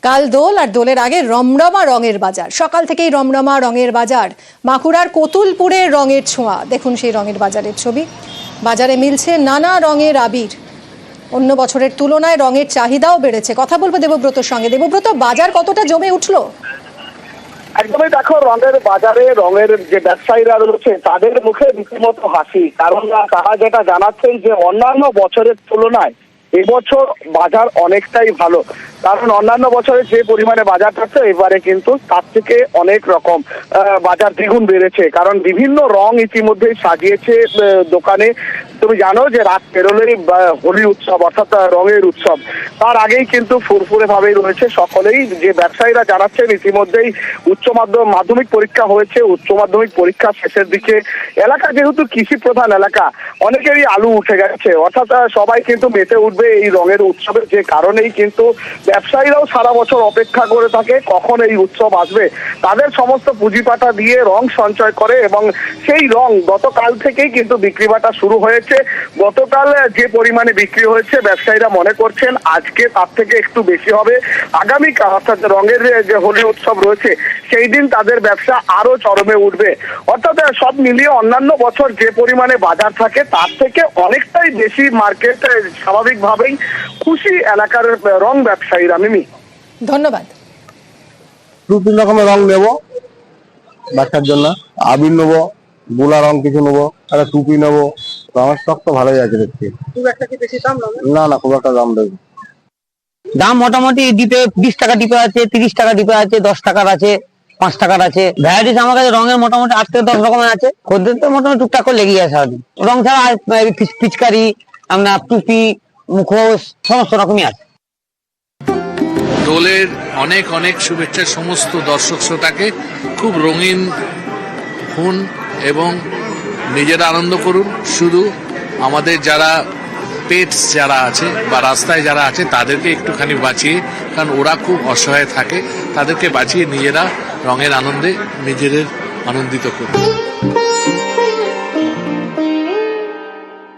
কাল দোল আর দোলের আগে রমরমা রঙের বাজার। সকাল থেকেই রমরমা রঙের বাজার। বাঁকুড়ার কতুলপুরের রঙের ছোঁয়া। দেখুন সেই রঙের বাজারের ছবি। বাজারে মিলছে নানা রঙের আবির। অন্য বছরের তুলনায় রঙের চাহিদাও বেড়েছে। কথা বলবো দেবব্রতর সঙ্গে। দেবব্রত, বাজার কতটা জমে উঠলো? একদমই দেখো, রঙের বাজারে রঙের যে ব্যবসায়ীরা রয়েছে তাদের মুখে রীতিমতো হাসি। কারণ তারা যেটা জানাচ্ছেন যে অন্যান্য বছরের তুলনায় এবছর বাজার অনেকটাই ভালো। কারণ অন্যান্য বছরে যে পরিমাণে বাজার থাকতো এবারে কিন্তু তার থেকে অনেক রকম বাজার দ্বিগুণ বেড়েছে। কারণ বিভিন্ন রং ইতিমধ্যেই সাজিয়েছে দোকানে। তুমি জানো যে রাত পেরোলেই হোলি উৎসব অর্থাৎ রঙের উৎসব, তার আগেই কিন্তু ফুরফুরে ভাবেই রয়েছে সকলেই। যে ব্যবসায়ীরা জানাচ্ছেন ইতিমধ্যেই মাধ্যমিক পরীক্ষা হয়েছে, উচ্চ মাধ্যমিক পরীক্ষা শেষের দিকে। এলাকা যেহেতু কৃষি প্রধান এলাকা, অনেকেরই আলু উঠে গেছে, অর্থাৎ সবাই কিন্তু মেতে উঠবে এই রঙের উৎসবের। যে কারণেই কিন্তু ব্যবসায়ীরাও সারা বছর অপেক্ষা করে থাকে কখন এই উৎসব আসবে। তাদের সমস্ত পুঁজিপাটা দিয়ে রং সঞ্চয় করে এবং সেই রং গতকাল থেকেই কিন্তু বিক্রি বাটা শুরু হয়েছে। গতকাল যে পরিমাণে বিক্রি হয়েছে ব্যবসায়ীরা মনে করছেন আজকে তার থেকে একটু বেশি হবে। আগামীকাল অর্থাৎ রঙের যে হোলি উৎসব রয়েছে সেই দিন তাদের ব্যবসা আরো চরমে উঠবে। অর্থাৎ সব মিলিয়ে অন্যান্য বছর যে পরিমাণে বাজার থাকে তার থেকে অনেকটাই বেশি মার্কেট। স্বাভাবিকভাবেই খুশি এলাকার রং ব্যবসায়ীরা। মিমি, ধন্যবাদ। দু তিন রকমের রং নেবো বাচ্চার জন্য, আবির নেবো, গোলা রং কিছু নেবো, একটা টুপি নেবো। রঙের স্টক তো ভালোই আছে দেখছি। না না, খুব একটা দাম দেবে। দাম মোটামুটি ডিপে 20 টাকা ডিপে আছে, 30 টাকা ডিপে আছে, 10 টাকার আছে, 5 টাকার আছে। ভ্যারাইটিস আমার কাছে রঙের মোটামুটি 8 থেকে 10 রকমের আছে। খদ্দের তো মোটামুটি টুকটাক করে লেগেই আছে সারাদিন। রং ছাড়া পিচকারি, আপনার টুপি, মুখোশ সমস্ত রকমই আছে। দোলের অনেক অনেক শুভেচ্ছা সমস্ত দর্শক শ্রোতাকে। খুব রঙিন হন এবং নিজেরা আনন্দ করুন। শুধু আমাদের যারা পেটস যারা আছে বা রাস্তায় যারা আছে তাদেরকে একটুখানি বাঁচিয়ে, কারণ ওরা খুব অসহায় থাকে, তাদেরকে বাঁচিয়ে নিজেরা রঙের আনন্দে নিজেদের আনন্দিত করুন।